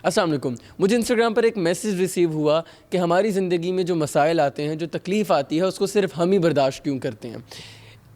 السلام علیکم. مجھے انسٹاگرام پر ایک میسیج ریسیو ہوا کہ ہماری زندگی میں جو مسائل آتے ہیں, جو تکلیف آتی ہے, اس کو صرف ہم ہی برداشت کیوں کرتے ہیں.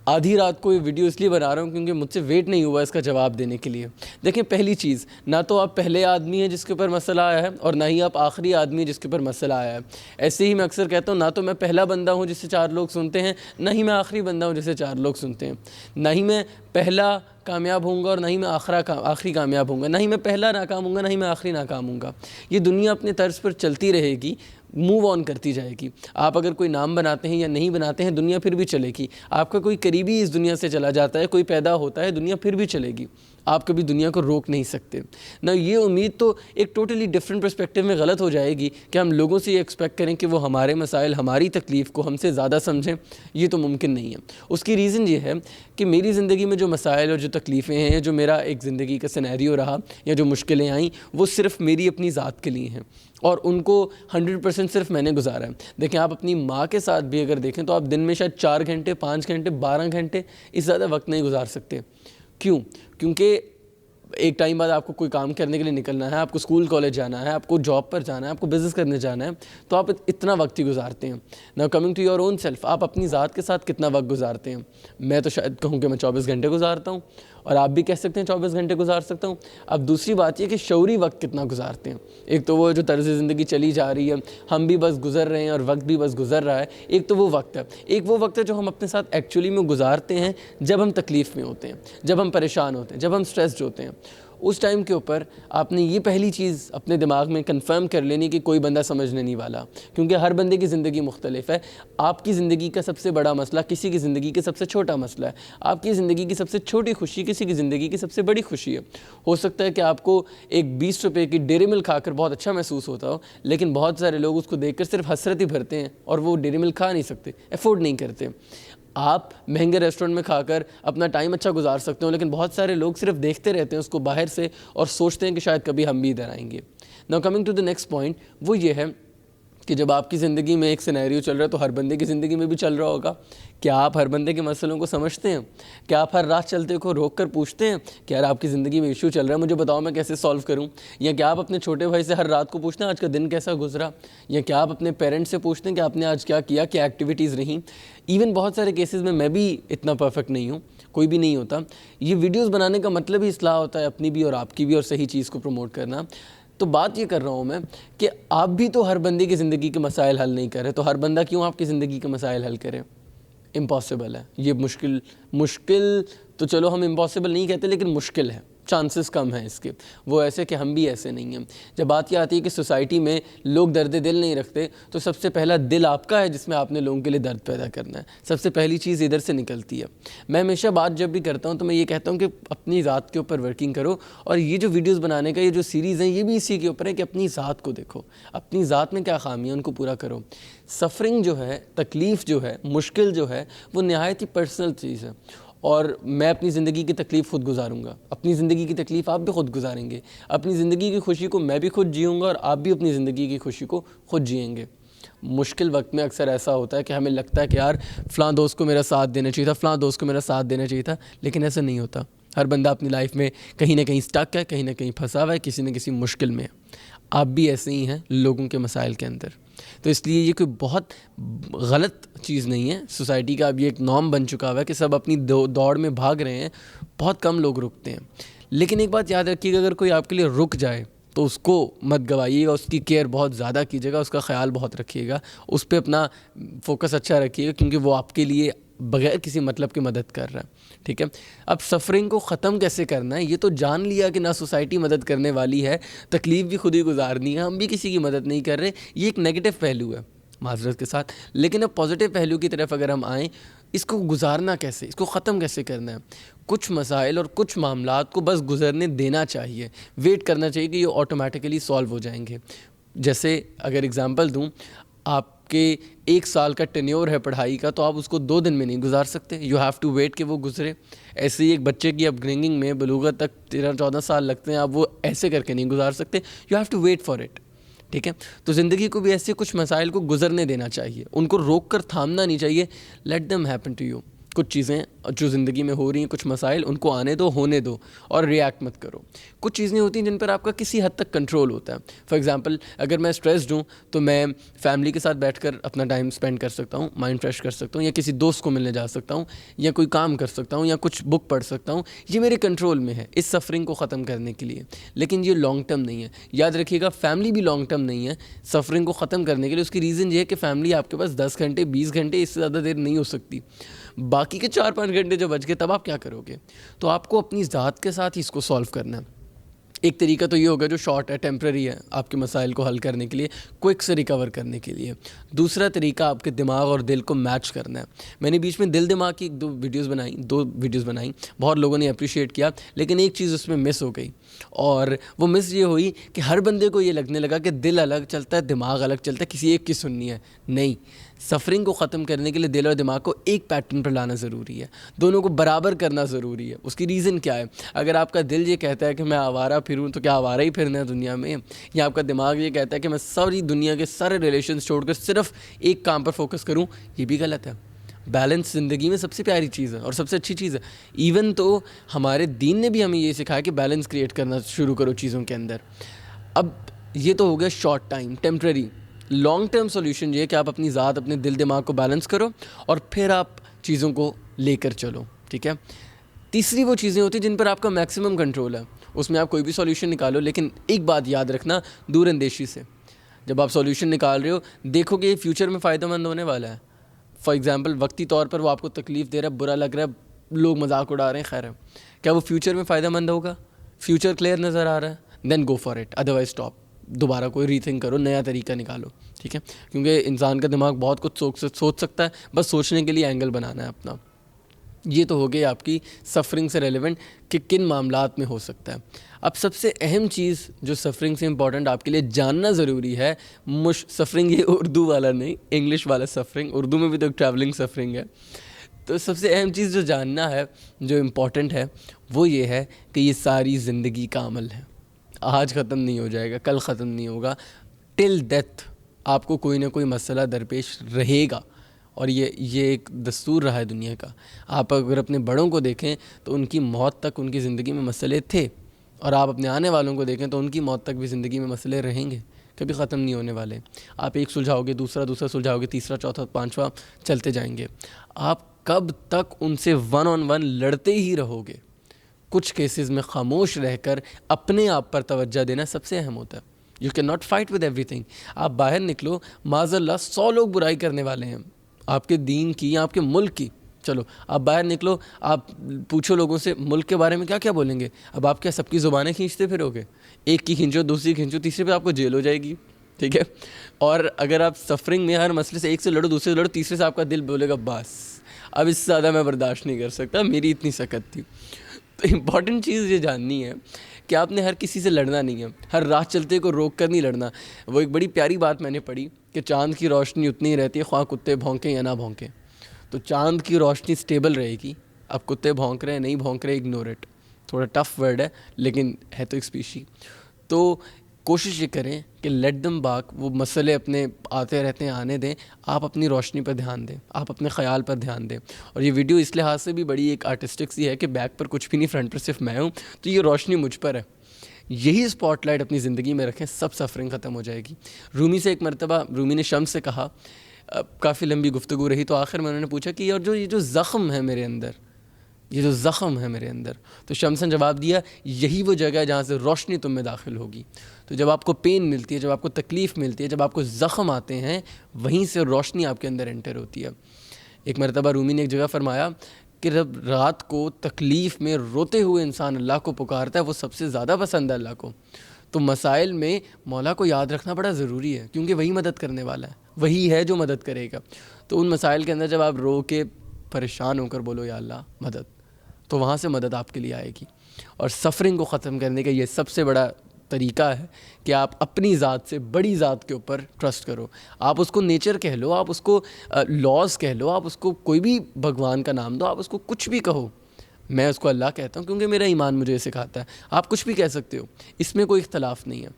آدھی رات کو یہ ویڈیو اس لیے بنا رہا ہوں کیونکہ مجھ سے ویٹ نہیں ہوا اس کا جواب دینے کے لیے. دیکھیں, پہلی چیز, نہ تو آپ پہلے آدمی ہیں جس کے اوپر مسئلہ آیا ہے, اور نہ ہی آپ آخری آدمی ہیں جس کے اوپر مسئلہ آیا ہے. ایسے ہی میں اکثر کہتا ہوں, نہ تو میں پہلا بندہ ہوں جسے 4 لوگ سنتے ہیں, نہ ہی میں آخری بندہ ہوں جسے 4 لوگ سنتے ہیں. نہ ہی میں پہلا کامیاب ہوں گا اور نہ ہی میں آخری کامیاب ہوں گا. نہ ہی میں پہلا ناکام ہوں گا, نہ ہی میں آخری ناکام ہوں گا. یہ دنیا اپنے طرز پر چلتی رہے گی, موو آن کرتی جائے گی. آپ اگر کوئی نام بناتے ہیں یا نہیں بناتے ہیں, دنیا پھر بھی چلے گی. آپ کا کوئی قریبی اس دنیا سے چلا جاتا ہے, کوئی پیدا ہوتا ہے, دنیا پھر بھی چلے گی. آپ کبھی دنیا کو روک نہیں سکتے. نہ یہ امید تو ایک ٹوٹلی ڈفرینٹ پرسپیکٹیو میں غلط ہو جائے گی کہ ہم لوگوں سے یہ ایکسپیکٹ کریں کہ وہ ہمارے مسائل, ہماری تکلیف کو ہم سے زیادہ سمجھیں. یہ تو ممکن نہیں ہے. اس کی ریزن یہ ہے کہ میری زندگی میں جو مسائل اور جو تکلیفیں ہیں, جو میرا ایک زندگی کا سینیریو رہا یا جو مشکلیں آئیں, وہ صرف میری اپنی ذات کے لیے ہیں, اور ان کو 100% صرف میں نے گزارا ہے. دیکھیں, آپ اپنی ماں کے ساتھ بھی اگر دیکھیں تو آپ دن میں شاید 4 گھنٹے, 5 گھنٹے, 12 گھنٹے اس زیادہ وقت نہیں گزار سکتے. کیوں؟ کیونکہ ایک ٹائم بعد آپ کو کوئی کام کرنے کے لیے نکلنا ہے, آپ کو اسکول کالج جانا ہے, آپ کو جاب پر جانا ہے, آپ کو بزنس کرنے جانا ہے, تو آپ اتنا وقت ہی گزارتے ہیں. Now coming to your own self, آپ اپنی ذات کے ساتھ کتنا وقت گزارتے ہیں؟ میں تو شاید کہوں کہ میں 24 گھنٹے گزارتا ہوں, اور آپ بھی کہہ سکتے ہیں 24 گھنٹے گزار سکتا ہوں. اب دوسری بات یہ کہ شعوری وقت کتنا گزارتے ہیں. ایک تو وہ جو طرز زندگی چلی جا رہی ہے, ہم بھی بس گزر رہے ہیں اور وقت بھی بس گزر رہا ہے. ایک تو وہ وقت ہے, ایک وہ وقت ہے جو ہم اپنے ساتھ ایکچولی میں گزارتے ہیں جب ہم تکلیف میں ہوتے ہیں, جب ہم پریشان ہوتے ہیں, جب ہم سٹریسڈ ہوتے ہیں. اس ٹائم کے اوپر آپ نے یہ پہلی چیز اپنے دماغ میں کنفرم کر لینی کہ کوئی بندہ سمجھنے نہیں والا, کیونکہ ہر بندے کی زندگی مختلف ہے. آپ کی زندگی کا سب سے بڑا مسئلہ کسی کی زندگی کا سب سے چھوٹا مسئلہ ہے. آپ کی زندگی کی سب سے چھوٹی خوشی کسی کی زندگی کی سب سے بڑی خوشی ہے. ہو سکتا ہے کہ آپ کو ایک 20 روپے کی ڈیری ملک کھا کر بہت اچھا محسوس ہوتا ہو, لیکن بہت سارے لوگ اس کو دیکھ کر صرف حسرت ہی بھرتے ہیں, اور وہ ڈیری ملک کھا نہیں سکتے, افورڈ نہیں کرتے. آپ مہنگے ریسٹورنٹ میں کھا کر اپنا ٹائم اچھا گزار سکتے ہو, لیکن بہت سارے لوگ صرف دیکھتے رہتے ہیں اس کو باہر سے, اور سوچتے ہیں کہ شاید کبھی ہم بھی ادھر آئیں گے. Now coming to the next point, وہ یہ ہے کہ جب آپ کی زندگی میں ایک سینیریو چل رہا ہے تو ہر بندے کی زندگی میں بھی چل رہا ہوگا. کیا آپ ہر بندے کے مسئلوں کو سمجھتے ہیں؟ کیا آپ ہر رات چلتے کو روک کر پوچھتے ہیں کہ یار آپ کی زندگی میں ایشو چل رہا ہے, مجھے بتاؤ میں کیسے سالو کروں؟ یا کیا آپ اپنے چھوٹے بھائی سے ہر رات کو پوچھتے ہیں آج کا دن کیسا گزرا؟ یا کیا آپ اپنے پیرنٹس سے پوچھتے ہیں کہ آپ نے آج کیا کیا, کیا ایکٹیویٹیز رہیں؟ ایون بہت سارے کیسز میں بھی اتنا پرفیکٹ نہیں ہوں, کوئی بھی نہیں ہوتا. یہ ویڈیوز بنانے کا مطلب ہی اصلاح ہوتا ہے, اپنی بھی اور آپ کی بھی, اور صحیح چیز کو پروموٹ کرنا. تو بات یہ کر رہا ہوں میں کہ آپ بھی تو ہر بندے کی زندگی کے مسائل حل نہیں کر رہے, تو ہر بندہ کیوں آپ کی زندگی کے مسائل حل کرے؟ امپاسبل ہے. یہ مشکل تو چلو ہم امپاسبل نہیں کہتے, لیکن مشکل ہے, چانسز کم ہیں اس کے. وہ ایسے کہ ہم بھی ایسے نہیں ہیں. جب بات یہ آتی ہے کہ سوسائٹی میں لوگ درد دل نہیں رکھتے, تو سب سے پہلا دل آپ کا ہے جس میں آپ نے لوگوں کے لیے درد پیدا کرنا ہے. سب سے پہلی چیز ادھر سے نکلتی ہے. میں ہمیشہ بات جب بھی کرتا ہوں تو میں یہ کہتا ہوں کہ اپنی ذات کے اوپر ورکنگ کرو, اور یہ جو ویڈیوز بنانے کا یہ جو سیریز ہیں یہ بھی اسی کے اوپر ہے کہ اپنی ذات کو دیکھو, اپنی ذات میں کیا خامی ہے ان کو پورا کرو. سفرنگ جو ہے, تکلیف جو ہے, مشکل جو ہے, وہ نہایت ہی پرسنل چیز ہے. اور میں اپنی زندگی کی تکلیف خود گزاروں گا, اپنی زندگی کی تکلیف آپ بھی خود گزاریں گے, اپنی زندگی کی خوشی کو میں بھی خود جیوں گا, اور آپ بھی اپنی زندگی کی خوشی کو خود جئیں گے. مشکل وقت میں اکثر ایسا ہوتا ہے کہ ہمیں لگتا ہے کہ یار فلاں دوست کو میرا ساتھ دینا چاہیے تھا, فلاں دوست کو میرا ساتھ دینا چاہیے تھا, لیکن ایسا نہیں ہوتا. ہر بندہ اپنی لائف میں کہیں نہ کہیں سٹک ہے, کہیں نہ کہیں پھنسا ہوا ہے, کسی نہ کسی مشکل میں. آپ بھی ایسے ہی ہیں لوگوں کے مسائل کے اندر. تو اس لیے یہ کوئی بہت غلط چیز نہیں ہے. سوسائٹی کا اب یہ ایک نارم بن چکا ہوا ہے کہ سب اپنی دوڑ میں بھاگ رہے ہیں, بہت کم لوگ رکتے ہیں. لیکن ایک بات یاد رکھیے گا, اگر کوئی آپ کے لیے رک جائے تو اس کو مت گوائیے گا, اس کی کیئر بہت زیادہ کیجیے گا, اس کا خیال بہت رکھیے گا, اس پہ اپنا فوکس اچھا رکھیے گا, کیونکہ وہ آپ کے لیے بغیر کسی مطلب کی مدد کر رہا ہے. ٹھیک ہے. اب سفرنگ کو ختم کیسے کرنا ہے, یہ تو جان لیا کہ نہ سوسائٹی مدد کرنے والی ہے, تکلیف بھی خود ہی گزارنی ہے, ہم بھی کسی کی مدد نہیں کر رہے. یہ ایک نیگیٹو پہلو ہے معذرت کے ساتھ. لیکن اب پازیٹیو پہلو کی طرف اگر ہم آئیں, اس کو گزارنا کیسے, اس کو ختم کیسے کرنا ہے. کچھ مسائل اور کچھ معاملات کو بس گزرنے دینا چاہیے, ویٹ کرنا چاہیے کہ یہ آٹومیٹیکلی سالو ہو جائیں گے. جیسے اگر اگزامپل دوں, آپ کے 1 سال کا ٹینیور ہے پڑھائی کا, تو آپ اس کو 2 دن میں نہیں گزار سکتے. یو ہیو ٹو ویٹ کہ وہ گزرے. ایسے ہی ایک بچے کی اپ برنگنگ میں بلوغت تک 13-14 سال لگتے ہیں, آپ وہ ایسے کر کے نہیں گزار سکتے. You have to wait for it. ٹھیک ہے. تو زندگی کو بھی ایسے کچھ مسائل کو گزرنے دینا چاہیے, ان کو روک کر تھامنا نہیں چاہیے. Let them happen to you. کچھ چیزیں جو زندگی میں ہو رہی ہیں، کچھ مسائل، ان کو آنے دو، ہونے دو اور ریئیکٹ مت کرو. کچھ چیزیں ہوتی ہیں جن پر آپ کا کسی حد تک کنٹرول ہوتا ہے. فار ایگزامپل اگر میں اسٹریسڈ ہوں تو میں فیملی کے ساتھ بیٹھ کر اپنا ٹائم اسپینڈ کر سکتا ہوں، مائنڈ فریش کر سکتا ہوں، یا کسی دوست کو ملنے جا سکتا ہوں، یا کوئی کام کر سکتا ہوں، یا کچھ بک پڑھ سکتا ہوں. یہ میرے کنٹرول میں ہے اس سفرنگ کو ختم کرنے کے لیے. لیکن یہ لانگ ٹرم نہیں ہے. یاد رکھیے گا فیملی بھی لانگ ٹرم نہیں ہے سفرنگ کو ختم کرنے کے لیے. اس کی ریزن یہ ہے کہ فیملی آپ کے پاس 10 گھنٹے 20 گھنٹے اس سے زیادہ دیر نہیں ہو سکتی. باقی کے 4-5 گھنٹے جو بچ گئے تب آپ کیا کرو گے؟ تو آپ کو اپنی ذات کے ساتھ ہی اس کو سالو کرنا ہے. ایک طریقہ تو یہ ہوگا جو شارٹ ہے، ٹیمپرری ہے، آپ کے مسائل کو حل کرنے کے لیے، کوئک سے ریکور کرنے کے لیے. دوسرا طریقہ آپ کے دماغ اور دل کو میچ کرنا ہے. میں نے بیچ میں دل دماغ کی 2 ویڈیوز بنائیں، بہت لوگوں نے اپریشیٹ کیا، لیکن ایک چیز اس میں مس ہو گئی، اور وہ مس یہ ہوئی کہ ہر بندے کو یہ لگنے لگا کہ دل الگ چلتا ہے، دماغ الگ چلتا ہے، کسی ایک کی سننی ہے. نہیں، سفرنگ کو ختم کرنے کے لیے دل اور دماغ کو ایک پیٹرن پر لانا ضروری ہے، دونوں کو برابر کرنا ضروری ہے. اس کی ریزن کیا ہے؟ اگر آپ کا دل یہ کہتا ہے کہ میں آوارہ پھروں تو کیا آوارہ ہی پھرنا ہے دنیا میں؟ یا آپ کا دماغ یہ کہتا ہے کہ میں ساری دنیا کے سارے ریلیشنز چھوڑ کر صرف ایک کام پر فوکس کروں؟ یہ بھی غلط ہے. بیلنس زندگی میں سب سے پیاری چیز ہے اور سب سے اچھی چیز ہے. ایون تو ہمارے دین نے بھی ہمیں یہ سکھایا کہ بیلنس کریٹ کرنا شروع کرو چیزوں کے اندر. اب یہ تو ہو گیا short time, temporary. Long term solution یہ ہے کہ آپ اپنی ذات، اپنے دل دماغ کو بیلنس کرو اور پھر آپ چیزوں کو لے کر چلو. ٹھیک ہے. تیسری وہ چیزیں ہوتی ہیں جن پر آپ کا میکسیمم کنٹرول ہے. اس میں آپ کوئی بھی سولوشن نکالو، لیکن ایک بات یاد رکھنا دور اندیشی سے. جب آپ سولوشن نکال رہے ہو دیکھو کہ یہ فیوچر میں فائدہ مند ہونے والا ہے. فار ایگزامپل وقتی طور پر وہ آپ کو تکلیف دے رہا ہے، برا لگ رہا ہے، لوگ مذاق اڑا رہے ہیں، خیر ہے، کیا وہ فیوچر میں فائدہ مند ہوگا؟ فیوچر کلیئر نظر آ رہا ہے، then go for it, otherwise stop. دوبارہ کوئی ری تھنک کرو، نیا طریقہ نکالو. ٹھیک ہے. کیونکہ انسان کا دماغ بہت کچھ سوچ سکتا ہے، بس سوچنے کے لیے اینگل بنانا ہے اپنا. یہ تو ہو گئی آپ کی سفرنگ سے ریلیونٹ کہ کن معاملات میں ہو سکتا ہے. اب سب سے اہم چیز جو سفرنگ سے امپورٹنٹ آپ کے لیے جاننا ضروری ہے، سفرنگ یہ اردو والا نہیں، انگلش والا سفرنگ. اردو میں بھی تو ٹریولنگ سفرنگ ہے. تو سب سے اہم چیز جو جاننا ہے، جو امپورٹنٹ ہے، وہ یہ ہے کہ یہ ساری زندگی کا عمل ہے. آج ختم نہیں ہو جائے گا، کل ختم نہیں ہوگا. ٹل ڈیتھ آپ کو کوئی نہ کوئی مسئلہ درپیش رہے گا، اور یہ ایک دستور رہا ہے دنیا کا. آپ اگر اپنے بڑوں کو دیکھیں تو ان کی موت تک ان کی زندگی میں مسئلے تھے، اور آپ اپنے آنے والوں کو دیکھیں تو ان کی موت تک بھی زندگی میں مسئلے رہیں گے، کبھی ختم نہیں ہونے والے. آپ ایک سلجھاؤ گے، دوسرا سلجھاؤ گے، تیسرا، چوتھا، پانچواں چلتے جائیں گے. آپ کب تک ان سے 1 on 1 لڑتے ہی رہو گے؟ کچھ کیسز میں خاموش رہ کر اپنے آپ پر توجہ دینا سب سے اہم ہوتا ہے. You can not fight with every thing. آپ باہر نکلو، معاذ اللہ 100 لوگ برائی کرنے والے ہیں آپ کے دین کی یا آپ کے ملک کی. چلو آپ باہر نکلو، آپ پوچھو لوگوں سے ملک کے بارے میں کیا کیا بولیں گے. اب آپ کیا سب کی زبانیں کھینچتے پھرو گے؟ ایک کی کھینچو، دوسری کھینچو، تیسرے پہ آپ کو جیل ہو جائے گی. ٹھیک ہے. اور اگر آپ سفرنگ میں ہر مسئلے سے ایک سے لڑو، دوسرے سے لڑو، تیسرے سے آپ کا دل بولے گا بس اب اس سے زیادہ میں برداشت نہیں کر سکتا، میری اتنی سکت تھی. تو امپورٹنٹ چیز یہ جاننی ہے کہ آپ نے ہر کسی سے لڑنا نہیں ہے، ہر راہ چلتے کو روک کر نہیں لڑنا. وہ ایک بڑی پیاری بات میں نے پڑھی کہ چاند کی روشنی اتنی ہی رہتی ہے خواہ کتے بھونکیں یا نہ بھونکیں. تو چاند کی روشنی سٹیبل رہے گی. اب کتے بھونک رہے ہیں، نہیں بھونک رہے، اگنور اٹ. تھوڑا ٹف ورڈ ہے لیکن ہے تو ایک اسپیشی. تو کوشش یہ کریں کہ لیٹ دم باک، وہ مسئلے اپنے آتے رہتے ہیں، آنے دیں. آپ اپنی روشنی پر دھیان دیں، آپ اپنے خیال پر دھیان دیں. اور یہ ویڈیو اس لحاظ سے بھی بڑی ایک آرٹسٹک سی ہے کہ بیک پر کچھ بھی نہیں، فرنٹ پر صرف میں ہوں، تو یہ روشنی مجھ پر ہے. یہی اسپاٹ لائٹ اپنی زندگی میں رکھیں، سب سفرنگ ختم ہو جائے گی. رومی سے ایک مرتبہ رومی نے شمس سے کہا، کافی لمبی گفتگو رہی، تو آخر میں انہوں نے پوچھا کہ یہ جو زخم ہے میرے اندر، یہ جو زخم ہے میرے اندر، تو شمس نے جواب دیا یہی وہ جگہ ہے جہاں سے روشنی تم میں داخل ہوگی. تو جب آپ کو پین ملتی ہے، جب آپ کو تکلیف ملتی ہے، جب آپ کو زخم آتے ہیں، وہیں سے روشنی آپ کے اندر انٹر ہوتی ہے. ایک مرتبہ رومی نے ایک جگہ فرمایا کہ جب رات کو تکلیف میں روتے ہوئے انسان اللہ کو پکارتا ہے، وہ سب سے زیادہ پسند ہے اللہ کو. تو مسائل میں مولا کو یاد رکھنا بڑا ضروری ہے، کیونکہ وہی مدد کرنے والا ہے، وہی ہے جو مدد کرے گا. تو ان مسائل کے اندر جب آپ رو کے پریشان ہو کر بولو یا اللہ مدد، تو وہاں سے مدد آپ کے لیے آئے گی. اور سفرنگ کو ختم کرنے کا یہ سب سے بڑا طریقہ ہے کہ آپ اپنی ذات سے بڑی ذات کے اوپر ٹرسٹ کرو. آپ اس کو نیچر کہہ لو، آپ اس کو لاز کہہ لو، آپ اس کو کوئی بھی بھگوان کا نام دو، آپ اس کو کچھ بھی کہو. میں اس کو اللہ کہتا ہوں کیونکہ میرا ایمان مجھے سکھاتا ہے. آپ کچھ بھی کہہ سکتے ہو، اس میں کوئی اختلاف نہیں ہے.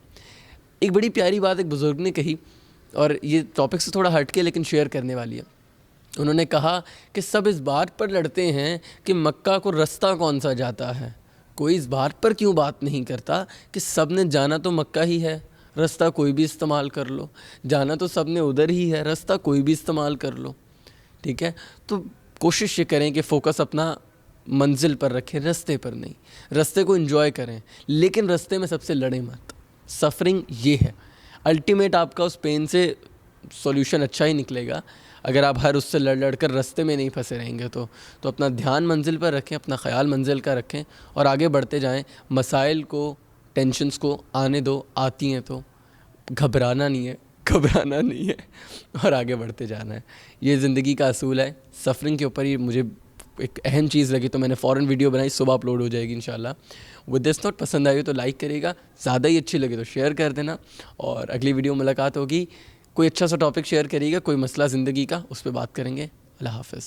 ایک بڑی پیاری بات ایک بزرگ نے کہی، اور یہ ٹاپک سے تھوڑا ہٹ کے لیکن شیئر کرنے والی ہے. انہوں نے کہا کہ سب اس بات پر لڑتے ہیں کہ مکہ کو رستہ کون سا جاتا ہے، کوئی اس بات پر کیوں بات نہیں کرتا کہ سب نے جانا تو مکہ ہی ہے، رستہ کوئی بھی استعمال کر لو، جانا تو سب نے ادھر ہی ہے، رستہ کوئی بھی استعمال کر لو. ٹھیک ہے، تو کوشش یہ کریں کہ فوکس اپنا منزل پر رکھیں، رستے پر نہیں. رستے کو انجوائے کریں، لیکن رستے میں سب سے لڑیں مت. سفرنگ یہ ہے الٹیمیٹ، آپ کا اس پین سے سولوشن اچھا ہی نکلے گا اگر آپ ہر اس سے لڑ کر رستے میں نہیں پھنسے رہیں گے. تو اپنا دھیان منزل پر رکھیں، اپنا خیال منزل کا رکھیں اور آگے بڑھتے جائیں. مسائل کو، ٹینشنز کو آنے دو، آتی ہیں تو گھبرانا نہیں ہے اور آگے بڑھتے جانا ہے. یہ زندگی کا اصول ہے. سفرنگ کے اوپر ہی مجھے ایک اہم چیز لگی تو میں نے فوراً ویڈیو بنائی، صبح اپلوڈ ہو جائے گی انشاءاللہ. ود دس نوٹ پسند آئی ہو تو لائک کرے گا، زیادہ ہی اچھی لگے تو شیئر کر دینا، اور اگلی ویڈیو ملاقات ہوگی. کوئی اچھا سا ٹاپک شیئر کریے گا، کوئی مسئلہ زندگی کا، اس پہ بات کریں گے. اللہ حافظ.